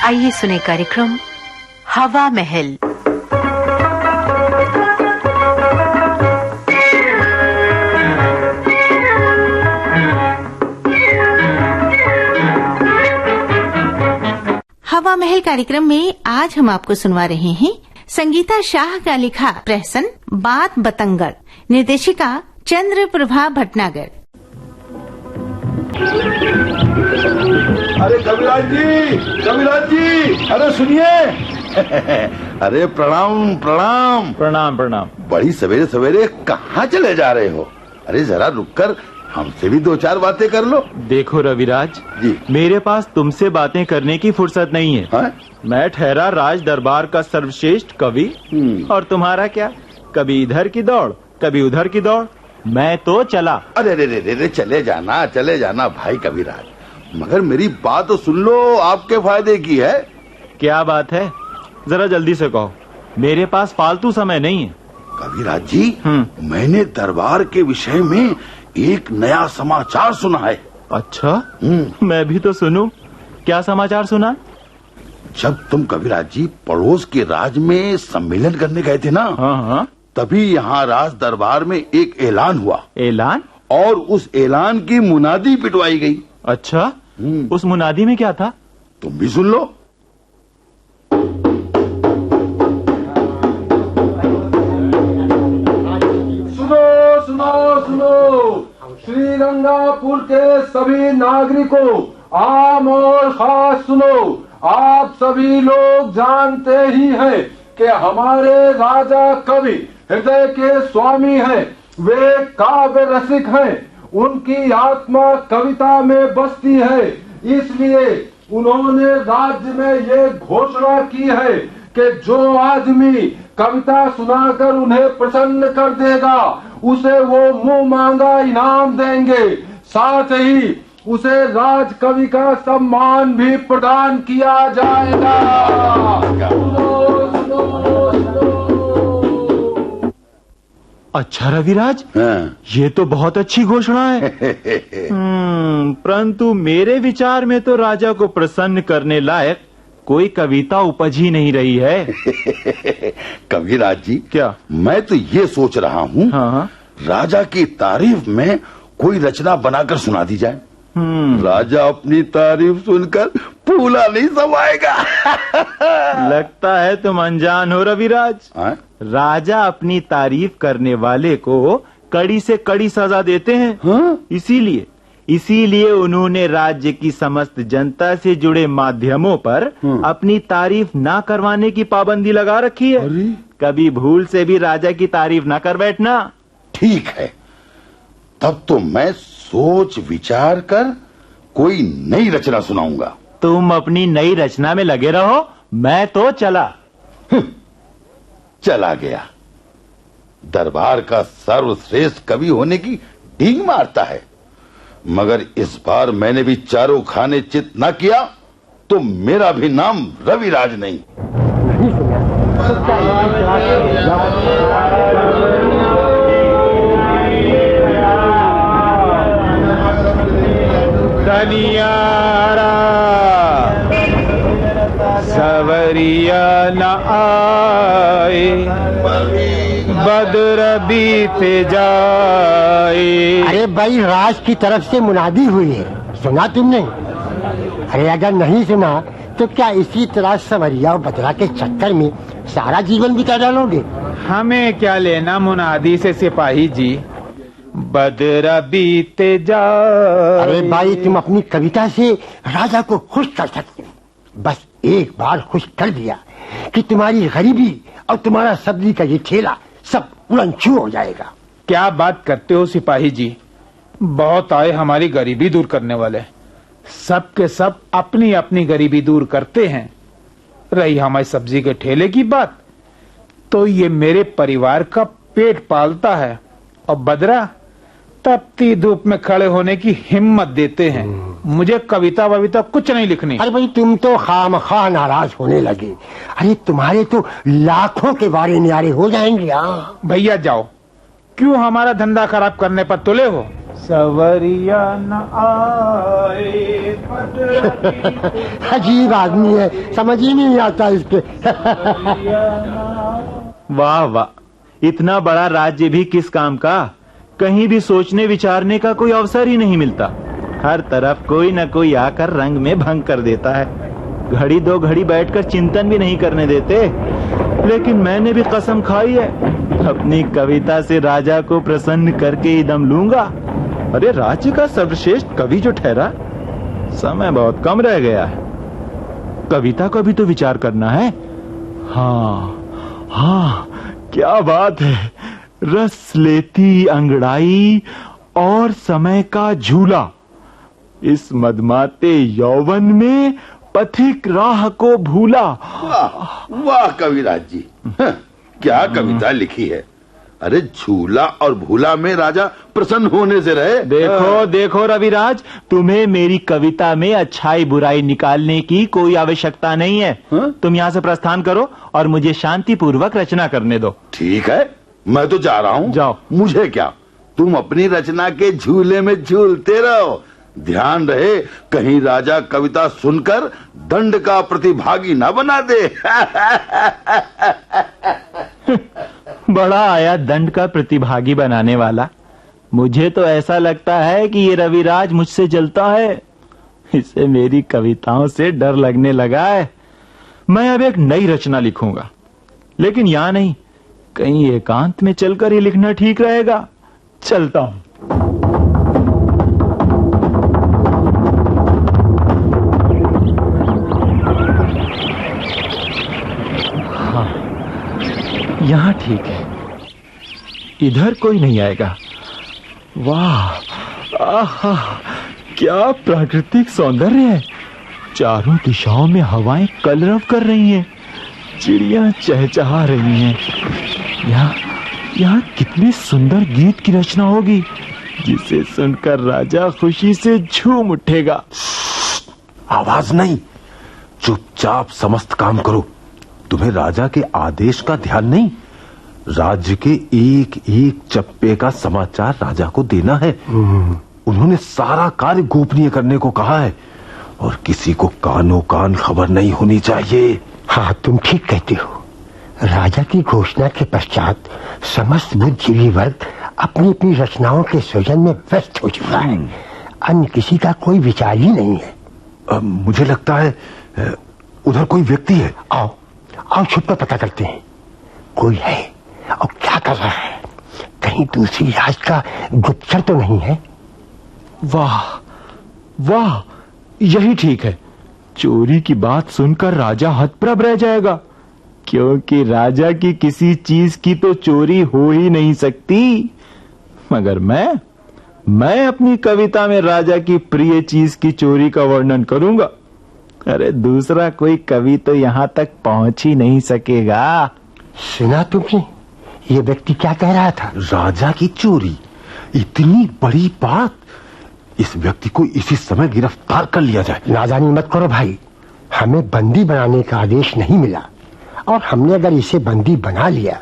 आइए सुने कार्यक्रम हवा महल। हवा महल कार्यक्रम में आज हम आपको सुनवा रहे हैं संगीता शाह का लिखा प्रहसन बात बतंगड़, निर्देशिका चंद्र प्रभा भटनागर। अरे कविराज जी, अरे सुनिए। अरे प्रणाम प्रणाम। प्रणाम प्रणाम। बड़ी सवेरे सवेरे कहाँ चले जा रहे हो? अरे जरा रुककर हमसे भी दो चार बातें कर लो। देखो रविराज जी, मेरे पास तुमसे बातें करने की फुर्सत नहीं है। हाँ? मैं ठहरा राज दरबार का सर्वश्रेष्ठ कवि, और तुम्हारा क्या, कभी इधर की दौड़ कभी उधर की दौड़। मैं तो चला। अरे रे रे रे, चले जाना भाई कविराज, मगर मेरी बात तो सुन लो, आपके फायदे की है। क्या बात है, जरा जल्दी से कहो, मेरे पास फालतू समय नहीं है। कविराज जी, मैंने दरबार के विषय में एक नया समाचार सुना है। अच्छा, मैं भी तो सुनूं। क्या समाचार सुना? जब तुम कविराज जी पड़ोस के राज में सम्मेलन करने गए थे ना, हाँ, तभी यहाँ राज दरबार में एक ऐलान हुआ। ऐलान? और उस ऐलान की मुनादी पिटवाई गई। अच्छा, उस मुनादी में क्या था? तुम भी सुन लो। सुनो, श्रीरंगापुर के सभी नागरिकों, आम और खास सुनो। आप सभी लोग जानते ही हैं कि हमारे राजा कवि हृदय के स्वामी हैं। वे काव्य रसिक हैं, उनकी आत्मा कविता में बसती है। इसलिए उन्होंने राज्य में ये घोषणा की है कि जो आदमी कविता सुनाकर उन्हें प्रसन्न कर देगा, उसे वो मुंह मांगा इनाम देंगे। साथ ही उसे राज कवि का सम्मान भी प्रदान किया जाएगा। अच्छा रविराज, ये तो बहुत अच्छी घोषणा है। परंतु मेरे विचार में तो राजा को प्रसन्न करने लायक कोई कविता उपज ही नहीं रही है। कविराज जी, क्या? मैं तो ये सोच रहा हूँ, हाँ, राजा की तारीफ में कोई रचना बनाकर सुना दी जाए। राजा अपनी तारीफ सुनकर फूला नहीं समाएगा। लगता है तुम अनजान हो रविराज। राजा अपनी तारीफ करने वाले को कड़ी से कड़ी सजा देते हैं। हाँ? इसीलिए उन्होंने राज्य की समस्त जनता से जुड़े माध्यमों पर अपनी तारीफ ना करवाने की पाबंदी लगा रखी है। कभी भूल से भी राजा की तारीफ ना कर बैठना। ठीक है, तब तो मैं सोच विचार कर कोई नई रचना सुनाऊंगा। तुम अपनी नई रचना में लगे रहो, मैं तो चला गया। दरबार का सर्वश्रेष्ठ कवि होने की डींग मारता है, मगर इस बार मैंने भी चारों खाने चित न किया तो मेरा भी नाम रविराज नहीं। कनियारा सवरिया न आए, बदर बीते जाए। अरे भाई, राज की तरफ से मुनादी हुई है, सुना तुमने? अरे अगर नहीं सुना तो क्या इसी तरह सवरिया और बदरा के चक्कर में सारा जीवन बिता डालोगे? हमें क्या लेना मुनादी से सिपाही जी, बदरा बीते जाए। अरे भाई, तुम अपनी कविता से राजा को खुश कर सकते हो। बस एक बार खुश कर दिया कि तुम्हारी गरीबी और तुम्हारा सब्जी का ये ठेला सब उड़नछू हो जाएगा। क्या बात करते हो सिपाही जी, बहुत आए हमारी गरीबी दूर करने वाले। सब के सब अपनी अपनी गरीबी दूर करते हैं। रही हमारी सब्जी के ठेले की बात, तो ये मेरे परिवार का पेट पालता है, और बदरा तपती धूप में खड़े होने की हिम्मत देते हैं। मुझे कविता वविता कुछ नहीं लिखनी। अरे भाई, तुम तो खामखा नाराज होने लगे। अरे तुम्हारे तो लाखों के वारे न्यारे हो जाएंगे। भैया जाओ, क्यों हमारा धंधा खराब करने पर तुले हो? सवरिया न आए अजीब आदमी है, समझ ही नहीं आता इसके। वाह वाह, इतना बड़ा राज्य भी किस काम का, कहीं भी सोचने विचारने का कोई अवसर ही नहीं मिलता। हर तरफ कोई न कोई आकर रंग में भंग कर देता है। घड़ी दो घड़ी बैठकर चिंतन भी नहीं करने देते। लेकिन मैंने भी कसम खाई है, अपनी कविता से राजा को प्रसन्न करके ही दम लूंगा। अरे राज्य का सर्वश्रेष्ठ कवि जो ठहरा, समय बहुत कम रह गया है। कविता का भी तो विचार करना है। हाँ हाँ, क्या बात है। रस लेती अंगड़ाई और समय का झूला, इस मदमाते यौवन में पथिक राह को भूला। वाह वाह कविराज जी, क्या कविता लिखी है। अरे झूला और भूला में राजा प्रसन्न होने से रहे। देखो देखो रविराज, तुम्हें मेरी कविता में अच्छाई बुराई निकालने की कोई आवश्यकता नहीं है। तुम यहाँ से प्रस्थान करो और मुझे शांति पूर्वक रचना करने दो। ठीक है, मैं तो जा रहा हूँ। जाओ। मुझे क्या, तुम अपनी रचना के झूले में झूलते रहो। ध्यान रहे कहीं राजा कविता सुनकर दंड का प्रतिभागी न बना दे। बड़ा आया दंड का प्रतिभागी बनाने वाला। मुझे तो ऐसा लगता है कि ये रविराज मुझसे जलता है। इसे मेरी कविताओं से डर लगने लगा है। मैं अब एक नई रचना लिखूंगा, लेकिन यहाँ नहीं, कहीं एकांत में चलकर ही लिखना ठीक रहेगा। चलता हूं। यहाँ ठीक है, इधर कोई नहीं आएगा। वाह आहा, क्या प्राकृतिक सौंदर्य है। चारों दिशाओं में हवाएं कलरव कर रही हैं, चिड़ियां चहचहा रही हैं। यहाँ कितने सुंदर गीत की रचना होगी, जिसे सुनकर राजा खुशी से झूम उठेगा। आवाज नहीं, चुपचाप समस्त काम करो। तुम्हें राजा के आदेश का ध्यान नहीं, राज्य के एक एक चप्पे का समाचार राजा को देना है। उन्होंने सारा कार्य गोपनीय करने को कहा है और किसी को कानों कान खबर नहीं होनी चाहिए। हाँ, तुम ठीक कहते हो। राजा की घोषणा के पश्चात समस्त बुद्धिजीवी वर्ग अपनी अपनी रचनाओं के सृजन में व्यस्त हो चुका है। अन्य किसी का कोई विचार ही नहीं है। मुझे लगता है उधर कोई व्यक्ति है। आओ आओ, छुप कर पता करते हैं कोई है और क्या कर रहा है। कहीं दूसरी राज का गुप्तचर तो नहीं है। वाह वाह, यही ठीक है। चोरी की बात सुनकर राजा हतप्रभ रह जाएगा, क्योंकि राजा की किसी चीज की तो चोरी हो ही नहीं सकती। मगर मैं अपनी कविता में राजा की प्रिय चीज की चोरी का वर्णन करूंगा। अरे दूसरा कोई कवि तो यहाँ तक पहुंच ही नहीं सकेगा। सुना तुमने ये व्यक्ति क्या कह रहा था? राजा की चोरी, इतनी बड़ी बात। इस व्यक्ति को इसी समय गिरफ्तार कर लिया जाए। नादानी मत करो भाई, हमें बंदी बनाने का आदेश नहीं मिला, और हमने अगर इसे बंदी बना लिया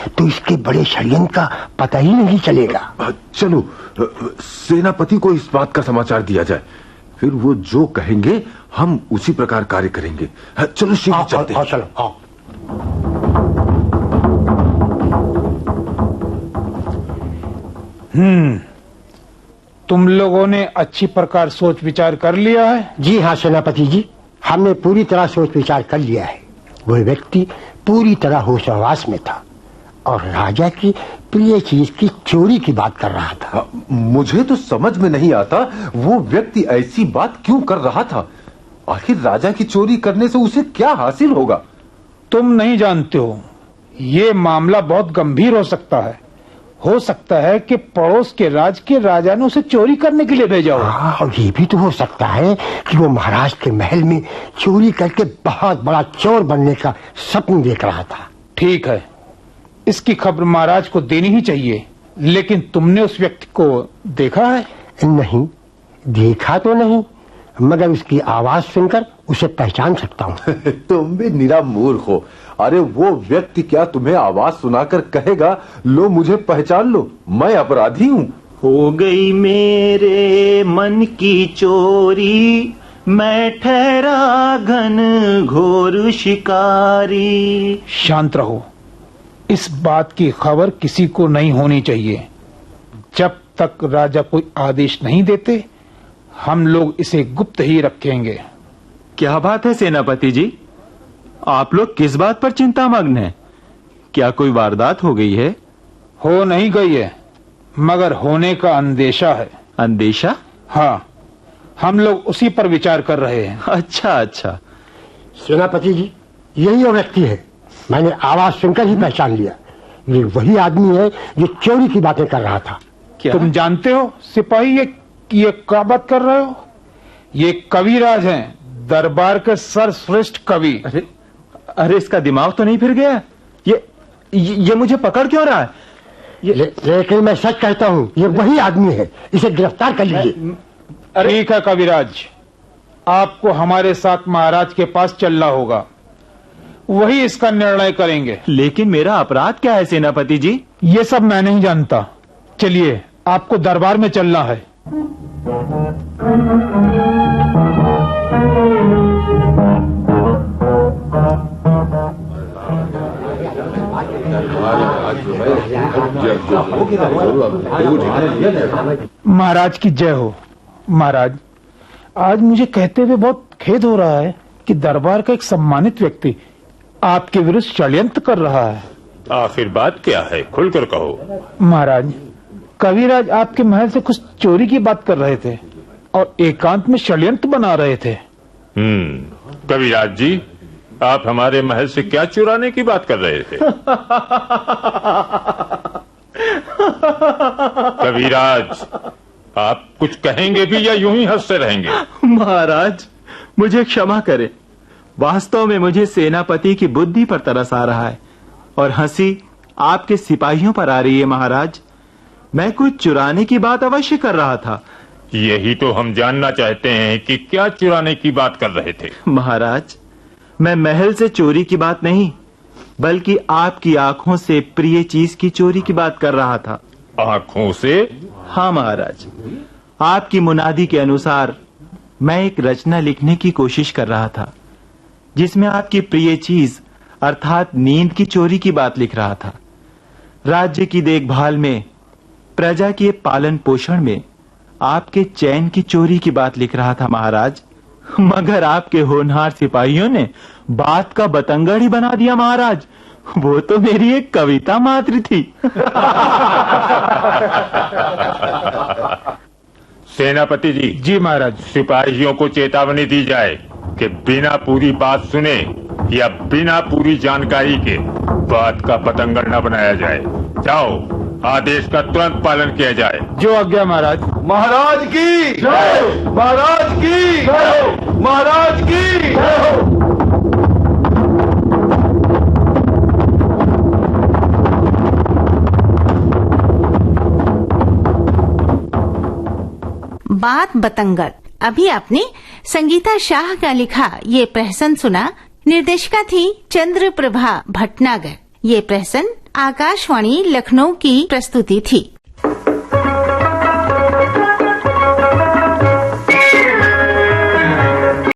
तो इसके बड़े षड्यंत्र का पता ही नहीं चलेगा। चलो सेनापति को इस बात का समाचार दिया जाए, फिर वो जो कहेंगे हम उसी प्रकार कार्य करेंगे। चलो शीघ्र चलते हैं। चलो आओ। तुम लोगों ने अच्छी प्रकार सोच विचार कर लिया है? जी हाँ सेनापति जी, हमने पूरी तरह सोच विचार कर लिया है। वो व्यक्ति पूरी तरह होश हवास में था और राजा की प्रिय चीज की चोरी की बात कर रहा था। मुझे तो समझ में नहीं आता वो व्यक्ति ऐसी बात क्यों कर रहा था। आखिर राजा की चोरी करने से उसे क्या हासिल होगा? तुम नहीं जानते हो, ये मामला बहुत गंभीर हो सकता है। हो सकता है कि पड़ोस के राज के राजा ने उसे चोरी करने के लिए भेजा हो। और ये भी तो हो सकता है कि वो महाराज के महल में चोरी करके बहुत बड़ा चोर बनने का सपना देख रहा था। ठीक है, इसकी खबर महाराज को देनी ही चाहिए। लेकिन तुमने उस व्यक्ति को देखा है? नहीं, देखा तो नहीं, मगर उसकी आवाज सुनकर उसे पहचान सकता हूँ। तुम भी निरा मूर्ख हो। अरे वो व्यक्ति क्या तुम्हें आवाज सुनाकर कहेगा लो मुझे पहचान लो, मैं अपराधी हूँ? हो गई मेरे मन की चोरी, मैं ठहरा घन घोर शिकारी। शांत रहो, इस बात की खबर किसी को नहीं होनी चाहिए। जब तक राजा कोई आदेश नहीं देते हम लोग इसे गुप्त ही रखेंगे। क्या बात है सेनापति जी, आप लोग किस बात पर चिंतामग्न हैं? क्या कोई वारदात हो गई है? हो नहीं गई है, मगर होने का अंदेशा है। अंदेशा? हाँ, हम लोग उसी पर विचार कर रहे हैं। अच्छा अच्छा। सेनापति जी, यही वो व्यक्ति है, मैंने आवाज सुनकर ही पहचान लिया। ये वही आदमी है जो चोरी की बातें कर रहा था। क्या? तुम जानते हो सिपाही, ये क्या बात कर रहे हो? ये कविराज हैं, दरबार के सर्वश्रेष्ठ कवि। अरे इसका दिमाग तो नहीं फिर गया? ये मुझे पकड़ क्यों रहा है? लेकिन मैं सच कहता हूँ, ये वही आदमी है, इसे गिरफ्तार कर लीजिए। ठीक है कविराज, आपको हमारे साथ महाराज के पास चलना होगा, वही इसका निर्णय करेंगे। लेकिन मेरा अपराध क्या है सेनापति जी? ये सब मैं नहीं जानता। चलिए, आपको दरबार में चलना है। महाराज की जय हो। महाराज, आज मुझे कहते हुए बहुत खेद हो रहा है कि दरबार का एक सम्मानित व्यक्ति आपके विरुद्ध षड्यंत्र कर रहा है। आखिर बात क्या है, खुलकर कहो। महाराज, कविराज आपके महल से कुछ चोरी की बात कर रहे थे और एकांत में षड्यंत्र बना रहे थे। कविराज जी, आप हमारे महल से क्या चुराने की बात कर रहे थे? कविराज, आप कुछ कहेंगे भी या यूं ही हंसते रहेंगे? महाराज, मुझे क्षमा करें, वास्तव में मुझे सेनापति की बुद्धि पर तरस आ रहा है और हंसी आपके सिपाहियों पर आ रही है। महाराज, मैं कुछ चुराने की बात अवश्य कर रहा था। यही तो हम जानना चाहते हैं कि क्या चुराने की बात कर रहे थे। महाराज, मैं महल से चोरी की बात नहीं, बल्कि आपकी आंखों से प्रिय चीज की चोरी की बात कर रहा था। आंखों से? हाँ महाराज, आपकी मुनादी के अनुसार मैं एक रचना लिखने की कोशिश कर रहा था, जिसमें आपकी प्रिय चीज अर्थात नींद की चोरी की बात लिख रहा था। राज्य की देखभाल में, प्रजा के पालन पोषण में आपके चैन की चोरी की बात लिख रहा था महाराज। मगर आपके होनहार सिपाहियों ने बात का बतंगड़ ही बना दिया महाराज। वो तो मेरी एक कविता मात्र थी। सेनापति जी। जी महाराज। सिपाहियों को चेतावनी दी जाए कि बिना पूरी बात सुने या बिना पूरी जानकारी के बात का पतंगड़ न बनाया जाए। जाओ, आदेश का तुरंत पालन किया जाए। जो आज्ञा महाराज। महाराज की जय, महाराज की जय, महाराज की जय। बात बतंगड़। अभी आपने संगीता शाह का लिखा ये प्रहसन सुना। निर्देशिका थी चंद्र प्रभा भटनागर। ये प्रहसन आकाशवाणी लखनऊ की प्रस्तुति थी।